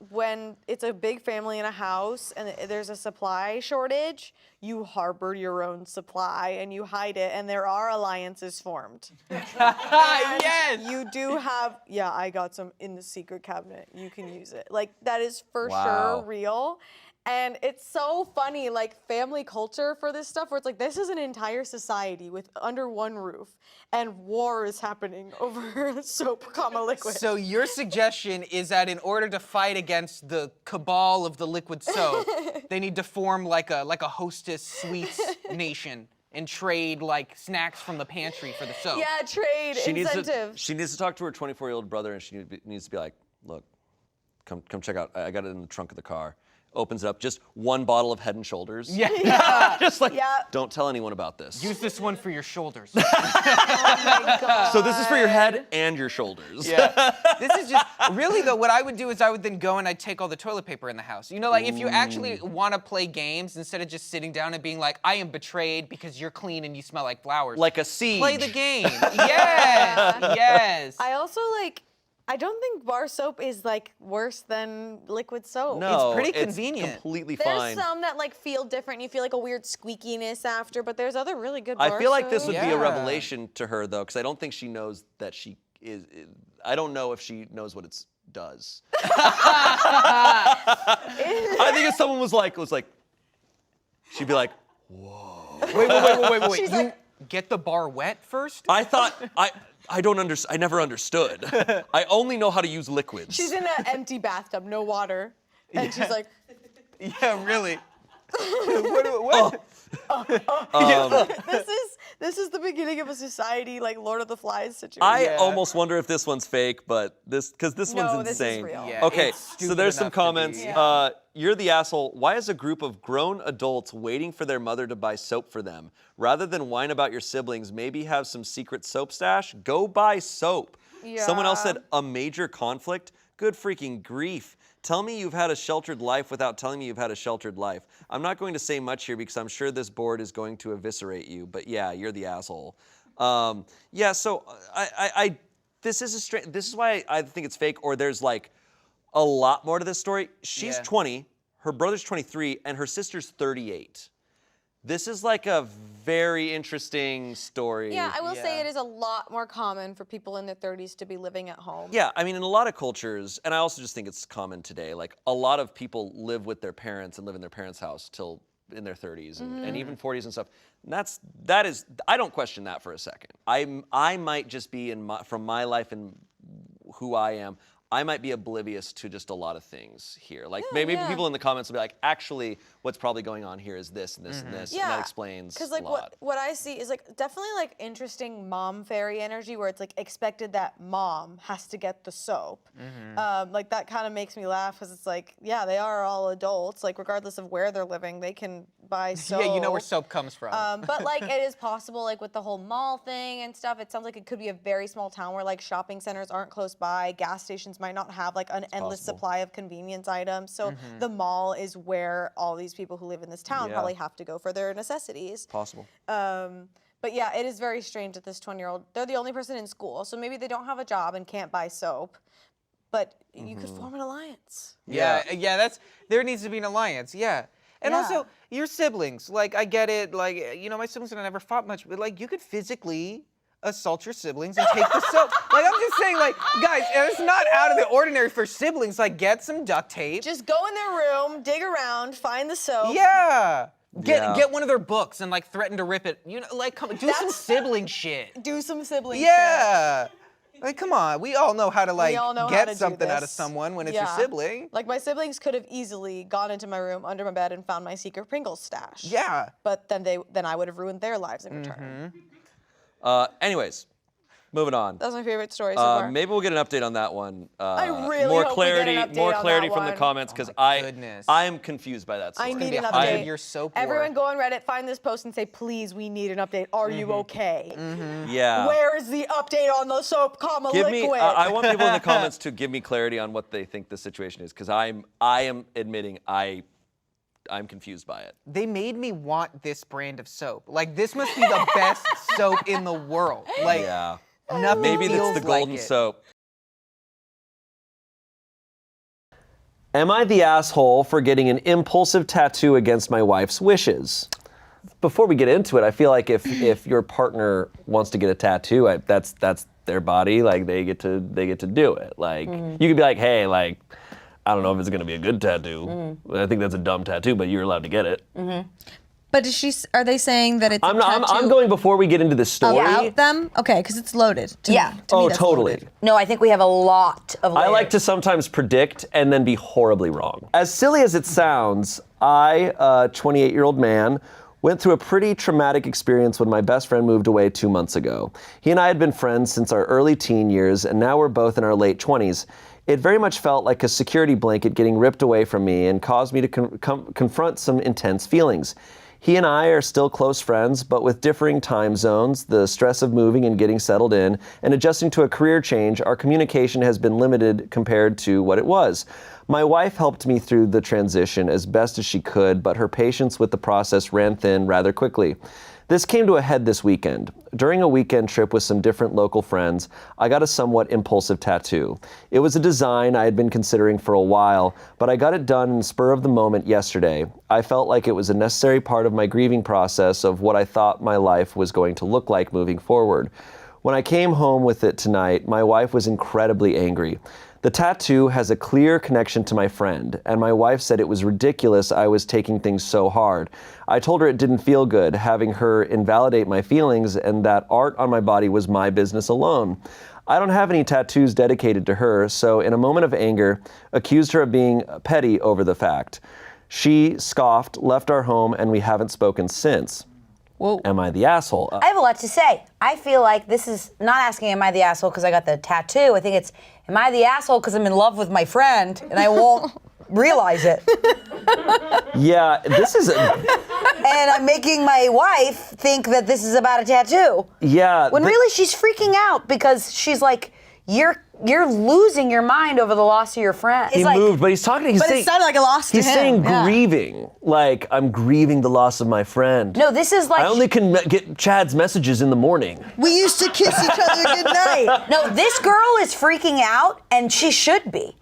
when it's a big family in a house and there's a supply shortage, you harbor your own supply and you hide it, and there are alliances formed. Yes! You do have, I got some in the secret cabinet. You can use it. Like, that is for Wow. sure real. And it's so funny, like, family culture for this stuff, where it's like, this is an entire society with under one roof, and war is happening over soap, liquid. So your suggestion is that in order to fight against the cabal of the liquid soap, they need to form like a hostess sweets nation and trade like snacks from the pantry for the soap. Yeah, trade, incentive. She needs to talk to her 24-year-old brother, and she needs to be like, look, come check out. I got it in the trunk of the car. Opens it up, just one bottle of Head and Shoulders. Yeah. Just like, don't tell anyone about this. Use this one for your shoulders. Oh my God. So this is for your head and your shoulders. Yeah. This is just, really though, what I would do is I would then go and I'd take all the toilet paper in the house. You know, like if you actually want to play games, instead of just sitting down and being like, I am betrayed because you're clean and you smell like flowers. Like a siege. Play the game. Yes. Yes. I also, like, I don't think bar soap is, like, worse than liquid soap. No, pretty convenient. It's completely There's fine. some that, like, feel different. You feel like a weird squeakiness after, but there's other really good bar I feel like this would soap. be a Yeah. revelation to her, though, because I don't think she knows that she is. I don't know if she knows what it does. I think if someone was like, she'd be like, Wait. She's You like- get the bar wet first? I thought I don't understand. I never understood. I only know how to use liquids. She's in an empty bathtub, no water. And she's like, Yeah, really. What? This is the beginning of a society like Lord of the Flies situation. I almost wonder if this one's fake, but because this No, one's this is insane. real. Yeah, Okay, it's so stupid there's some enough to be- comments. Yeah. You're the asshole. Why is a group of grown adults waiting for their mother to buy soap for them? Rather than whine about your siblings, maybe have some secret soap stash? Go buy soap. Someone else said, a major conflict? Good freaking grief. Tell me you've had a sheltered life without telling me you've had a sheltered life. I'm not going to say much here because I'm sure this board is going to eviscerate you, but yeah, you're the asshole. So this is why I think it's fake, or there's like a lot more to this story. She's 20, her brother's 23, and her sister's 38. This is like a very interesting story. Yeah, I will say it is a lot more common for people in their 30s to be living at home. Yeah, I mean, in a lot of cultures, and I also just think it's common today, like a lot of people live with their parents and live in their parents' house till in their 30s and even 40s and stuff. And that is, I don't question that for a second. I might just be from my life and who I am, I might be oblivious to just a lot of things here. Like maybe people in the comments will be like, actually, what's probably going on here is this and this and this, and that explains Because like a lot. what I see is like definitely like interesting mom fairy energy where it's like expected that mom has to get the soap. Like that kind of makes me laugh because it's like, yeah, they are all adults. Like regardless of where they're living, they can buy soap. Yeah, you know where soap comes from. But like it is possible, like with the whole mall thing and stuff, it sounds like it could be a very small town where like shopping centers aren't close by, gas stations might not have like an endless supply of convenience items. So the mall is where all these people who live in this town probably have to go for their necessities. Possible. But yeah, it is very strange that this 20-year-old, they're the only person in school. So maybe they don't have a job and can't buy soap, but you could form an alliance. Yeah, there needs to be an alliance, yeah. And also, your siblings, like, I get it, like, you know, my siblings and I never fought much, but like, you could physically assault your siblings and take the soap. Like, I'm just saying, like, guys, it's not out of the ordinary for siblings. Like, get some duct tape. Just go in their room, dig around, find the soap. Yeah. Get one of their books and like threaten to rip it. You know, like do some sibling shit. Do some sibling Yeah. Like, come on. We all know how to like all know how get to do something out of this. someone when it's your sibling. Like my siblings could have easily gone into my room under my bed and found my secret Pringles stash. Yeah. But then I would have ruined their lives in return. Anyways, moving on. That's my favorite story so far. Maybe we'll get an update on that one. I really more hope we get an update more on clarity that from the one. comments because goodness. I am confused by that story. I need be an a hundred update. year soap war. Everyone go on Reddit, find this post and say, please, we need an update. Are you okay? Yeah. Where is the update on the soap, Give liquid? me. I want people in the comments to give me clarity on what they think the situation is because I am admitting I'm confused by it. They made me want this brand of soap. Like, this must be the best soap in the world. Like, nothing Maybe feels that's the like golden it. soap. Am I the asshole for getting an impulsive tattoo against my wife's wishes? Before we get into it, I feel like if your partner wants to get a tattoo, that's their body. Like they get to do it. Like you could be like, hey, like I don't know if it's gonna be a good tattoo. I think that's a dumb tattoo, but you're allowed to get it. But are they saying that it's I'm going before we get into the story. about them? Okay, because it's loaded. To me Oh, that's totally. loaded. No, I think we have a lot of layers. I like to sometimes predict and then be horribly wrong. As silly as it sounds, I, a 28-year-old man, went through a pretty traumatic experience when my best friend moved away 2 months ago. He and I had been friends since our early teen years, and now we're both in our late 20s. It very much felt like a security blanket getting ripped away from me and caused me to confront some intense feelings. He and I are still close friends, but with differing time zones, the stress of moving and getting settled in, and adjusting to a career change, our communication has been limited compared to what it was. My wife helped me through the transition as best as she could, but her patience with the process ran thin rather quickly. This came to a head this weekend. During a weekend trip with some different local friends, I got a somewhat impulsive tattoo. It was a design I had been considering for a while, but I got it done in the spur of the moment yesterday. I felt like it was a necessary part of my grieving process of what I thought my life was going to look like moving forward. When I came home with it tonight, my wife was incredibly angry. The tattoo has a clear connection to my friend, and my wife said it was ridiculous I was taking things so hard. I told her it didn't feel good, having her invalidate my feelings, and that art on my body was my business alone. I don't have any tattoos dedicated to her, so in a moment of anger, accused her of being petty over the fact. She scoffed, left our home, and we haven't spoken since. Whoa. Am I the asshole? I have a lot to say. I feel like this is not asking, am I the asshole because I got the tattoo? I think it's, am I the asshole because I'm in love with my friend and I won't realize it? Yeah, this is. And I'm making my wife think that this is about a tattoo. Yeah. When really she's freaking out because she's like, you're losing your mind over the loss of your friend. He moved, but he's talking. He's But saying, it sounded like a loss to he's him. saying Yeah. grieving, like I'm grieving the loss of my friend. No, this is like. I only can get Chad's messages in the morning. We used to kiss each other goodnight. No, this girl is freaking out, and she should be.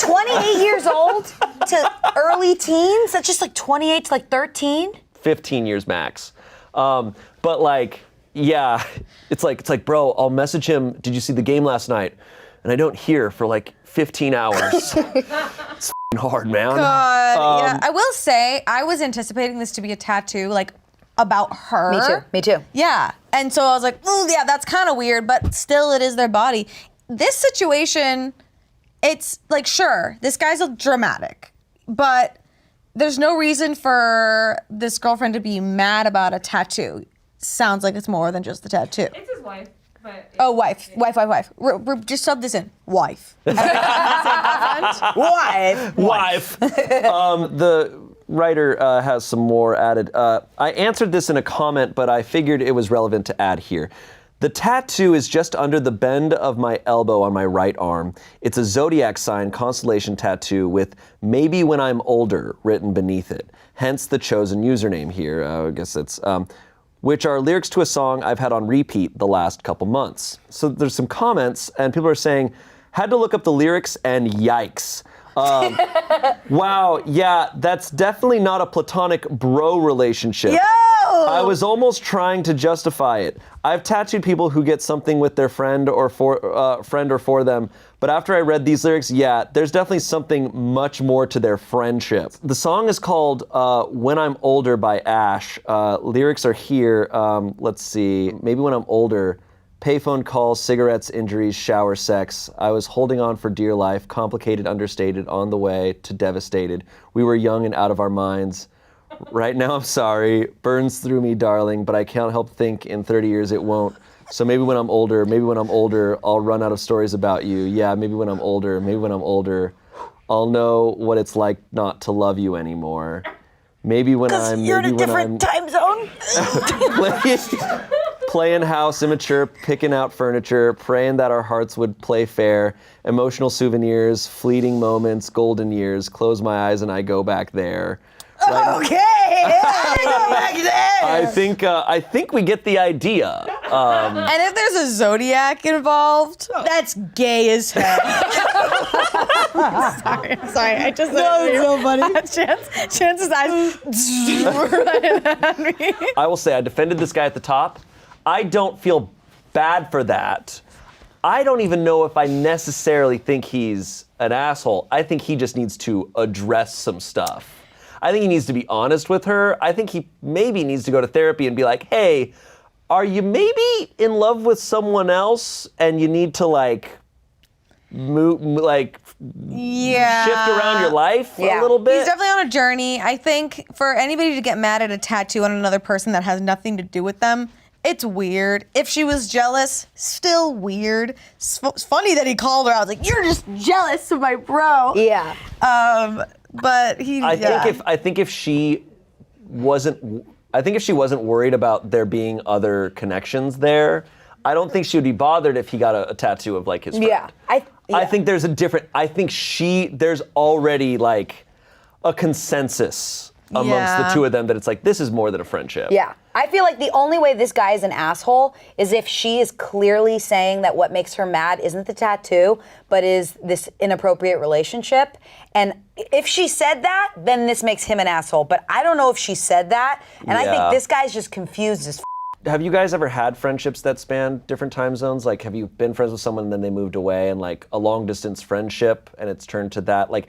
28 years old to early teens? That's just like 28 to like 13? 15 years max. But like, yeah, it's like, bro, I'll message him. Did you see the game last night? And I don't hear for like 15 hours. It's f***ing hard, man. Yeah, I will say I was anticipating this to be a tattoo like about her. Me too. Yeah, and so I was like, oh yeah, that's kind of weird, but still, it is their body. This situation, it's like, sure, this guy's dramatic, but there's no reason for this girlfriend to be mad about a tattoo. Sounds like it's more than just the tattoo. It's his wife, but. Oh, wife. Just sub this in. Wife. Wife. The writer has some more added. I answered this in a comment, but I figured it was relevant to add here. The tattoo is just under the bend of my elbow on my right arm. It's a zodiac sign constellation tattoo with "maybe when I'm older" written beneath it. Hence the chosen username here. I guess it's which are lyrics to a song I've had on repeat the last couple months. So there's some comments, and people are saying, had to look up the lyrics, and yikes. Wow, yeah, that's definitely not a platonic bro relationship. Yo! I was almost trying to justify it. I've tattooed people who get something with their friend or for them, but after I read these lyrics, yeah, there's definitely something much more to their friendship. The song is called "When I'm Older" by Ash. Lyrics are here. Let's see. Maybe when I'm older. Payphone calls, cigarettes, injuries, shower sex. I was holding on for dear life, complicated, understated, on the way to devastated. We were young and out of our minds. Right now I'm sorry, burns through me, darling, but I can't help think in 30 years it won't. So maybe when I'm older, I'll run out of stories about you. Yeah, maybe when I'm older, I'll know what it's like not to love you anymore. Maybe when I'm, you're in a different time zone. Playing house, immature, picking out furniture, praying that our hearts would play fair, emotional souvenirs, fleeting moments, golden years, close my eyes and I go back there. Okay, I go back there. I think we get the idea. And if there's a zodiac involved, that's gay as hell. sorry. I just it's so funny. Chance's eyes right at me. I will say I defended this guy at the top. I don't feel bad for that. I don't even know if I necessarily think he's an asshole. I think he just needs to address some stuff. I think he needs to be honest with her. I think he maybe needs to go to therapy and be like, hey, are you maybe in love with someone else and you need to like move, like shift around your life a little bit? He's definitely on a journey. I think for anybody to get mad at a tattoo on another person that has nothing to do with them, it's weird. If she was jealous, still weird. It's funny that he called her out. I was like, you're just jealous of my bro. Yeah. But he. I think if she wasn't worried about there being other connections there, I don't think she would be bothered if he got a tattoo of like his friend. Yeah. I think there's there's already like a consensus amongst the two of them that it's like, this is more than a friendship. Yeah. I feel like the only way this guy is an asshole is if she is clearly saying that what makes her mad isn't the tattoo, but is this inappropriate relationship. And if she said that, then this makes him an asshole. But I don't know if she said that. And I think this guy's just confused as Have you guys ever had friendships that span different time zones? Like, have you been friends with someone and then they moved away and like a long distance friendship and it's turned to that? Like,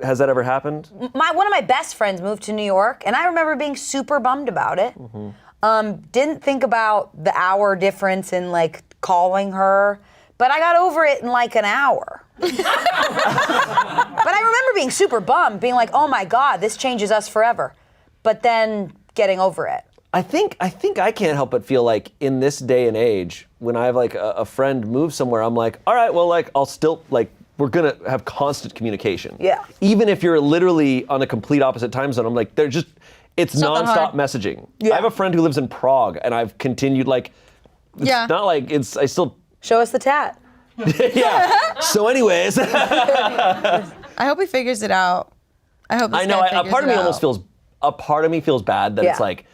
has that ever happened? one of my best friends moved to New York, and I remember being super bummed about it. Mm-hmm. Didn't think about the hour difference in like calling her, but I got over it in like an hour. But I remember being super bummed, being like, oh my God, this changes us forever. But then getting over it. I think I can't help but feel like in this day and age, when I have like a friend move somewhere, I'm like, all right, well, like I'll still like we're gonna have constant communication. Yeah. Even if you're literally on a complete opposite time zone, I'm like, it's Something nonstop hard. messaging. Yeah. I have a friend who lives in Prague, and I've continued like. It's Yeah. not like I still. Show us the tat. Yeah. So, anyways. I hope he figures it out. I hope this I know. guy A figures part of it me out. almost feels. A part of me feels bad that it's Yeah. like,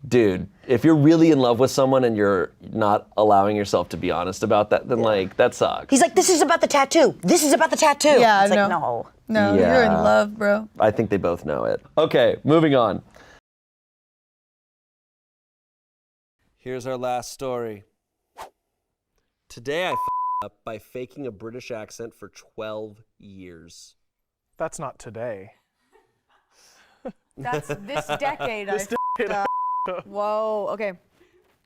dude, if you're really in love with someone and you're not allowing yourself to be honest about that, then like that sucks. He's like, this is about the tattoo. This is about the tattoo. Yeah, it's like, no. no. No, you're in Yeah. love, bro. I think they both know it. Okay, moving on. Here's our last story. Today I up by faking a British accent for 12 years. That's not today. That's this decade. Whoa. Okay.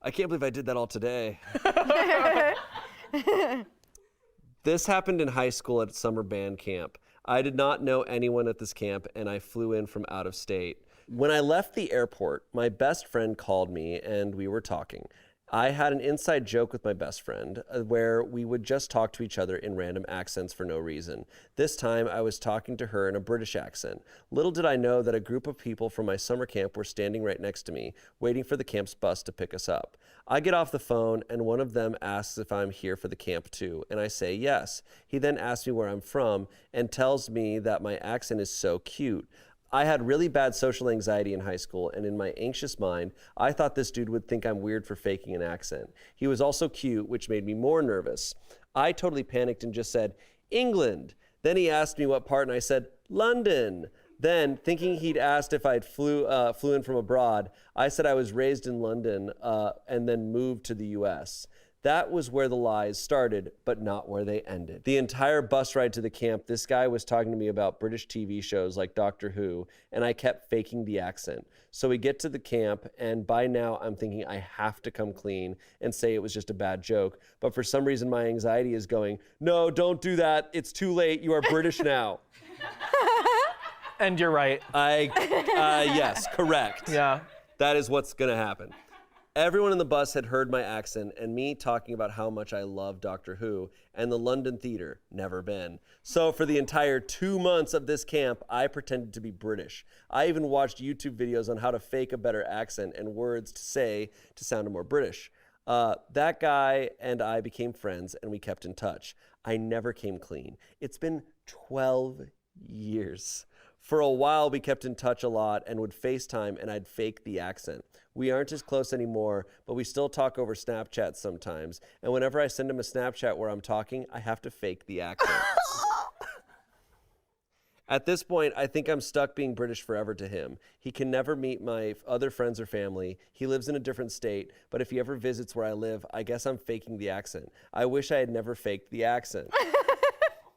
I can't believe I did that all today. This happened in high school at summer band camp. I did not know anyone at this camp, and I flew in from out of state. When I left the airport, my best friend called me, and we were talking. I had an inside joke with my best friend where we would just talk to each other in random accents for no reason. This time, I was talking to her in a British accent. Little did I know that a group of people from my summer camp were standing right next to me, waiting for the camp's bus to pick us up. I get off the phone, and one of them asks if I'm here for the camp too, and I say yes. He then asks me where I'm from and tells me that my accent is so cute. I had really bad social anxiety in high school, and in my anxious mind, I thought this dude would think I'm weird for faking an accent. He was also cute, which made me more nervous. I totally panicked and just said, England. Then he asked me what part, and I said, London. Then, thinking he'd asked if I'd flew in from abroad, I said I was raised in London and then moved to the US. That was where the lies started, but not where they ended. The entire bus ride to the camp, this guy was talking to me about British TV shows like Doctor Who, and I kept faking the accent. So we get to the camp, and by now I'm thinking I have to come clean and say it was just a bad joke. But for some reason, my anxiety is going, no, don't do that. It's too late. You are British now. And you're right. Yes, correct. Yeah. That is what's gonna happen. Everyone in the bus had heard my accent and me talking about how much I love Doctor Who and the London theater, never been. So for the entire 2 months of this camp, I pretended to be British. I even watched YouTube videos on how to fake a better accent and words to say to sound more British. That guy and I became friends and we kept in touch. I never came clean. It's been 12 years. For a while, we kept in touch a lot and would FaceTime and I'd fake the accent. We aren't as close anymore, but we still talk over Snapchat sometimes. And whenever I send him a Snapchat where I'm talking, I have to fake the accent. At this point, I think I'm stuck being British forever to him. He can never meet my other friends or family. He lives in a different state, but if he ever visits where I live, I guess I'm faking the accent. I wish I had never faked the accent.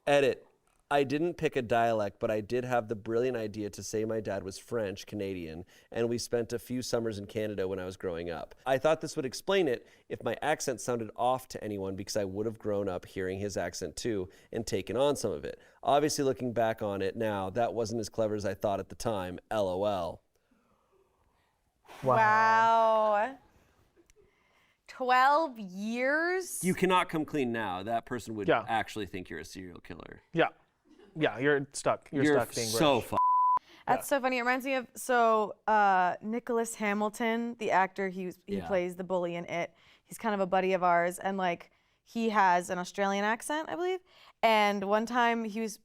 Edit. I didn't pick a dialect, but I did have the brilliant idea to say my dad was French Canadian, and we spent a few summers in Canada when I was growing up. I thought this would explain it if my accent sounded off to anyone because I would have grown up hearing his accent too and taken on some of it. Obviously, looking back on it now, that wasn't as clever as I thought at the time. LOL. Wow. 12 years? You cannot come clean now. That person would Yeah. actually think you're a serial killer. Yeah. Yeah, you're stuck. You're stuck being so British. That's so funny. It reminds me of Nicholas Hamilton, the actor. He Yeah. plays the bully in It. He's kind of a buddy of ours, and like he has an Australian accent, I believe. And one time he was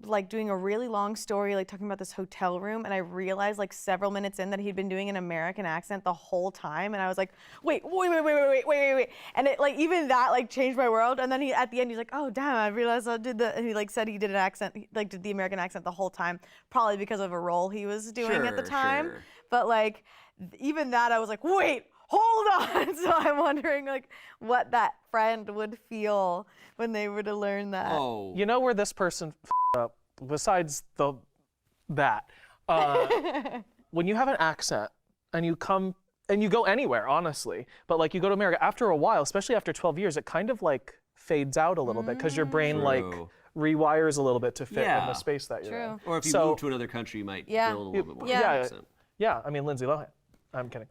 like doing a really long story, like talking about this hotel room, and I realized like several minutes in that he'd been doing an American accent the whole time, and I was like, wait, and it like even that like changed my world. And then he at the end he's like, oh damn, I realized I did the, and he like said he did an accent, he, like did the American accent the whole time, probably because of a role he was doing at the time. Sure. But like even that, I was like, wait, hold on. So I'm wondering like what that friend would feel when they were to learn that. Oh. You know where this person up, besides that, when you have an accent and you come and you go anywhere, honestly, but like you go to America, after a while, especially after 12 years, it kind of like fades out a little bit because your brain like True. rewires a little bit to fit in Yeah. the space that you're in. Or if you So- move to another country, you might Yeah. build a little bit more. Yeah. accent. Yeah, I mean Lindsay Lohan. I'm kidding.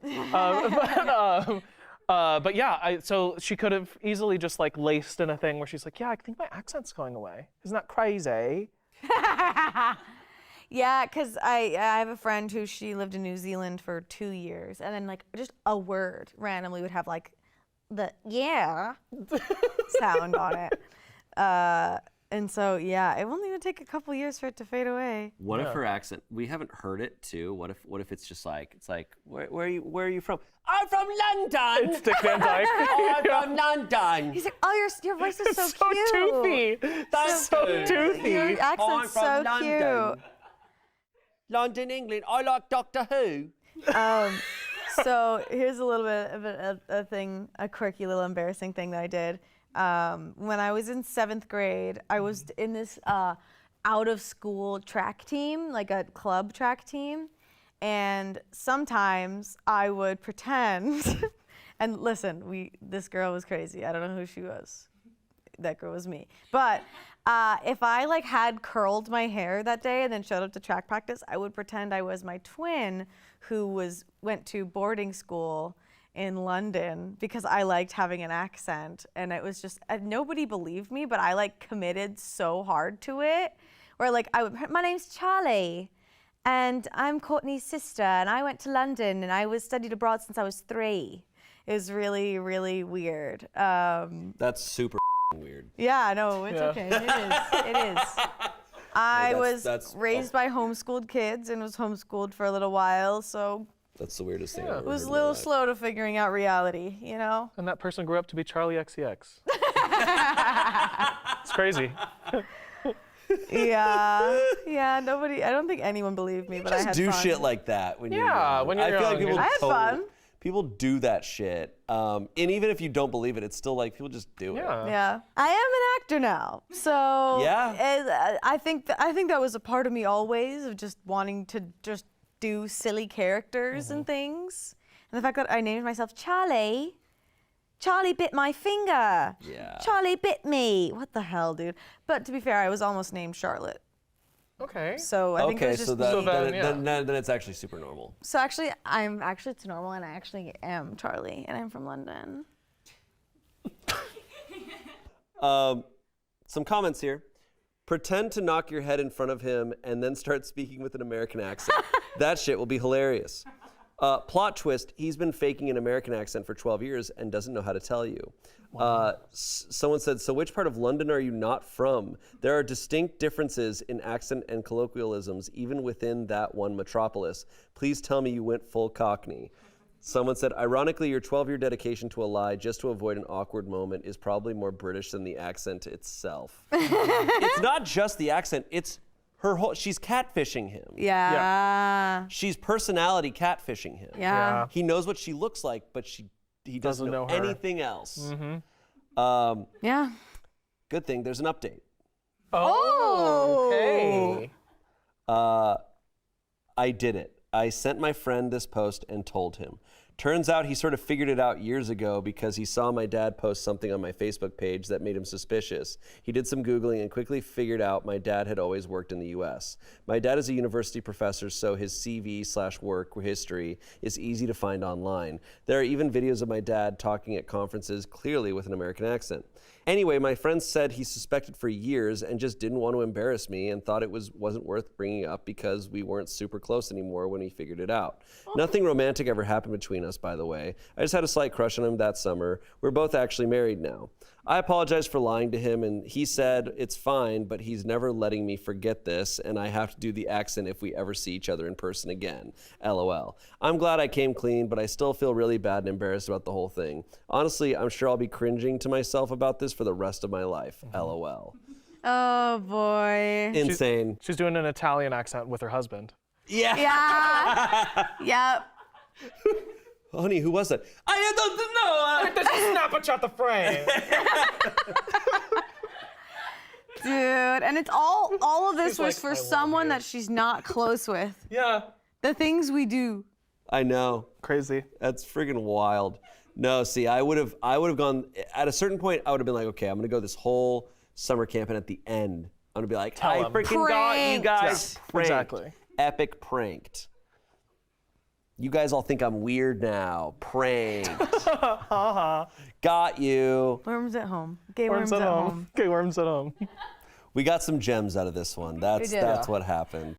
But yeah, so she could have easily just like laced in a thing where she's like, yeah, I think my accent's going away. Isn't that crazy? Yeah, because I have a friend who she lived in New Zealand for 2 years, and then like just a word randomly would have like the yeah sound on it. And so yeah, it will need to take a couple years for it to fade away. What if her accent? We haven't heard it too. What if it's just like where are you from? I'm from London. It's Dick Van Dyke. I'm from London. He's like, oh, your voice is so, so cute. toothy. That's so toothy. Your accent's so cute. London, England. I like Doctor Who. So here's a little bit of a thing, a quirky little embarrassing thing that I did. When I was in 7th grade, I was in this out of school track team, like a club track team. And sometimes I would pretend, and listen, this girl was crazy. I don't know who she was. That girl was me. But if I like had curled my hair that day and then showed up to track practice, I would pretend I was my twin who went to boarding school in London because I liked having an accent, and it was just nobody believed me, but I like committed so hard to it. Where like my name's Charlie, and I'm Courtney's sister, and I went to London, and I studied abroad since I was 3. It was really, really weird. That's super weird. Yeah, no, it's okay. It is. I was raised by homeschooled kids and was homeschooled for a little while, so That's the weirdest thing I've ever it was heard a in my little life. slow to figuring out reality, you know? And that person grew up to be Charlie XCX. It's crazy. Yeah, nobody, I don't think anyone believed me, but I Just had do fun. shit like that when you're Yeah, young. when you're I feel like young, people I had fun. people do that shit. And even if you don't believe it, it's still like people just do it. Yeah. Yeah, I am an actor now, so Yeah. I think that was a part of me always of just wanting to just do silly characters and things, and the fact that I named myself Charlie. Charlie bit my finger. Yeah. Charlie bit me. What the hell, dude? But to be fair, I was almost named Charlotte, Okay. so I think it Okay, was just so me. then it's actually super normal. So actually, it's normal, and I actually am Charlie, and I'm from London. Some comments here. Pretend to knock your head in front of him and then start speaking with an American accent. That shit will be hilarious. Plot twist, he's been faking an American accent for 12 years and doesn't know how to tell you. Someone said, so which part of London are you not from? There are distinct differences in accent and colloquialisms even within that one metropolis. Please tell me you went full Cockney. Someone said, ironically, your 12-year dedication to a lie just to avoid an awkward moment is probably more British than the accent itself. It's not just the accent, it's her whole, she's catfishing him. Yeah. She's personality catfishing him. Yeah. He knows what she looks like, but he doesn't know her. anything else. Yeah. Good thing there's an update. Oh. Okay. I did it. I sent my friend this post and told him. Turns out he sort of figured it out years ago because he saw my dad post something on my Facebook page that made him suspicious. He did some Googling and quickly figured out my dad had always worked in the US. My dad is a university professor, so his CV/work history is easy to find online. There are even videos of my dad talking at conferences clearly with an American accent. Anyway, my friend said he suspected for years and just didn't want to embarrass me and thought it wasn't worth bringing up because we weren't super close anymore when he figured it out. Nothing romantic ever happened between us, by the way. I just had a slight crush on him that summer. We're both actually married now. I apologized for lying to him, and he said it's fine, but he's never letting me forget this, and I have to do the accent if we ever see each other in person again. LOL. I'm glad I came clean, but I still feel really bad and embarrassed about the whole thing. Honestly, I'm sure I'll be cringing to myself about this for the rest of my life. LOL. Oh boy. Insane. She's doing an Italian accent with her husband. Yeah. Yeah. Yep. Honey, who was that? I don't know. Snap a shot the frame. Dude, and it's all of this She's was like, for "I love someone you." that she's not close with. Yeah. The things we do. I know. Crazy. That's friggin' wild. No, see, I would have gone at a certain point. I would have been like, okay, I'm gonna go this whole summer camp, and at the end, I'm gonna be like, I 'em. freaking got you guys. Yeah, Pranked. exactly. Epic pranked. You guys all think I'm weird now. Pranked. Got you. Worms at home. Gay Worms at home. Gay worms at home. We got some gems out of this one. That's what happened.